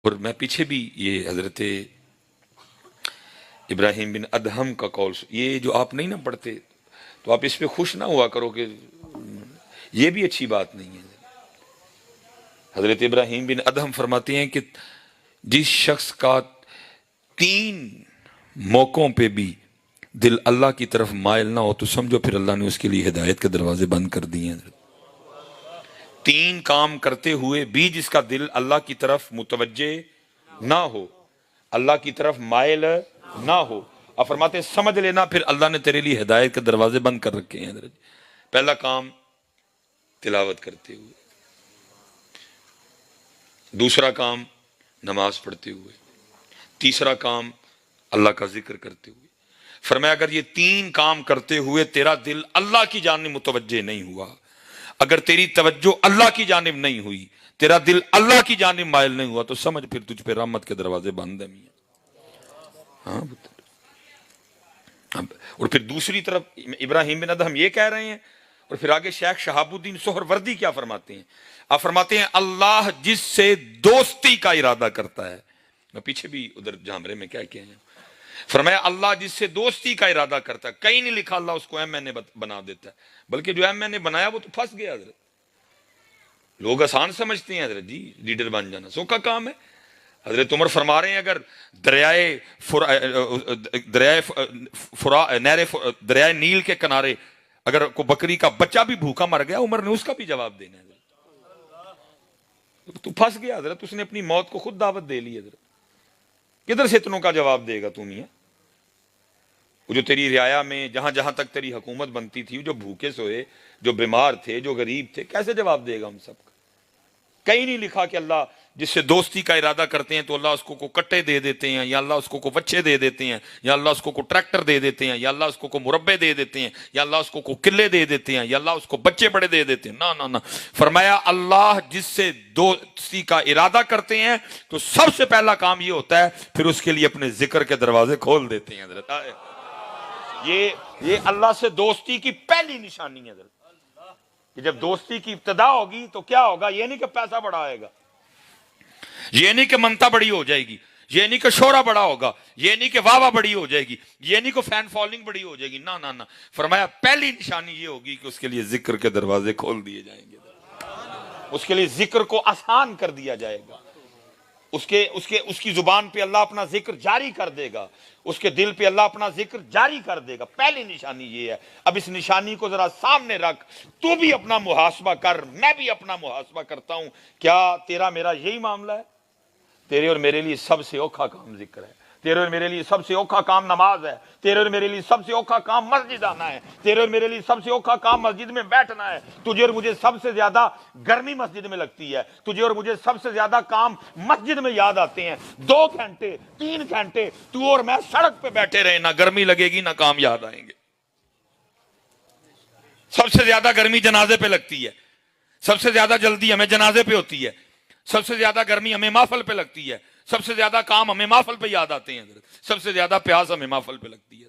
और मैं पीछे भी ये हजरत इब्राहिम बिन अदहम का कौल, ये जो आप नहीं ना पढ़ते तो आप इस पे खुश ना हुआ करो कि ये भी अच्छी बात नहीं है। हजरत इब्राहिम बिन अदहम फरमाते हैं कि जिस शख्स का 3 मौकों पे भी दिल अल्लाह की तरफ मायल ना हो तो समझो फिर अल्लाह ने उसके लिए हिदायत के दरवाजे बंद कर दिए हैं। 3 काम करते हुए भी जिसका दिल अल्लाह की तरफ मुतवज्जे ना हो, अल्लाह की तरफ मायल ना हो, अब फरमाते समझ लेना फिर अल्लाह ने तेरे लिए हिदायत के दरवाजे बंद कर रखे हैं। पहला काम तिलावत करते हुए, दूसरा काम नमाज पढ़ते हुए, तीसरा काम अल्लाह का जिक्र करते हुए। फरमाया अगर ये 3 काम करते हुए तेरा दिल अल्लाह की जानिब मुतवज्जे नहीं हुआ, अगर तेरी तवज्जो अल्लाह की जानिब नहीं हुई, तेरा दिल अल्लाह की जानिब मायल नहीं हुआ, तो समझ फिर तुझ पे रहमत के दरवाजे बंद है मियां। हाँ, और फिर दूसरी तरफ इब्राहिम बिन अदहम ये कह रहे हैं, और फिर आगे शेख शहाबुद्दीन सोहरवर्दी क्या फरमाते हैं? आप फरमाते हैं अल्लाह जिससे दोस्ती का इरादा करता है, मैं पीछे भी उधर झामरे में क्या किया है, फरमाया अल्लाह जिससे दोस्ती का इरादा करता है, कहीं नहीं लिखा अल्लाह उसको एमएनए बना देता है, बल्कि जो एमएनए बनाया वो तो फंस गया। हजरत लोग आसान समझते हैं हजरत जी लीडर बन जाना सौखा काम है। हजरत उमर फरमा रहे हैं अगर दरियाए नील के किनारे अगर कोई बकरी का बच्चा भी भूखा मर गया, उमर ने उसका भी जवाब देना है। तू फंस गया हजरत, उसने अपनी मौत को खुद दावत दे ली। हजरत किधर से इतनों का जवाब देगा तू मियां? वो जो तेरी रियाया में जहां जहां तक तेरी हुकूमत बनती थी, जो भूखे सोए, जो बीमार थे, जो गरीब थे, कैसे जवाब देगा हम सबका? कहीं नहीं लिखा कि अल्लाह जिससे दोस्ती का इरादा करते हैं तो अल्लाह उसको को कट्टे दे देते हैं, या अल्लाह उसको को बच्चे दे देते हैं, या अल्लाह उसको को ट्रैक्टर दे देते हैं, या अल्लाह उसको को मुरब्बे दे देते हैं, या अल्लाह उसको को किले दे देते हैं, या अल्लाह उसको बच्चे बड़े दे देते हैं। ना ना ना, फरमाया अल्लाह जिससे दोस्ती का इरादा करते हैं तो सबसे पहला काम ये होता है, फिर उसके लिए अपने जिक्र के दरवाजे खोल देते हैं। ये अल्लाह से दोस्ती की पहली निशानी है कि जब दोस्ती की इब्तिदा होगी तो क्या होगा? ये नहीं कि पैसा बड़ा आएगा, ये नहीं कि मनता बड़ी हो जाएगी, ये नहीं कि शोरा बड़ा होगा, ये नहीं कि वाह वाह बड़ी हो जाएगी, ये नहीं कि फैन फॉलोइंग बड़ी हो जाएगी। ना ना ना, फरमाया पहली निशानी ये होगी कि उसके लिए जिक्र के दरवाजे खोल दिए जाएंगे, उसके लिए जिक्र को आसान कर दिया जाएगा, उसकी जुबान पे अल्लाह अपना जिक्र जारी कर देगा, उसके दिल पे अल्लाह अपना जिक्र जारी कर देगा। पहली निशानी ये है। अब इस निशानी को जरा सामने रख, तू भी अपना मुहासबा कर, मैं भी अपना मुहासबा करता हूं। क्या तेरा मेरा यही मामला है? तेरे और मेरे लिए सबसे औखा काम जिक्र है, तेरे और मेरे लिए सबसे औखा काम नमाज है, तेरे और मेरे लिए सबसे औखा काम मस्जिद आना है, तेरे और मेरे लिए सबसे औखा काम मस्जिद में बैठना है। तुझे और मुझे सबसे ज्यादा गर्मी मस्जिद में लगती है, तुझे और मुझे सबसे ज्यादा काम मस्जिद में याद आते हैं। 2 घंटे 3 घंटे तू और मैं सड़क पे बैठे रहे, ना गर्मी लगेगी ना काम याद आएंगे। सबसे ज्यादा गर्मी जनाजे पे लगती है, सबसे ज्यादा जल्दी हमें जनाजे पे होती है, सबसे ज्यादा गर्मी हमें माफल पे लगती है, सबसे ज्यादा काम हमें माफल पे याद आते हैं, सबसे ज्यादा प्यास हमें माफल पे लगती है।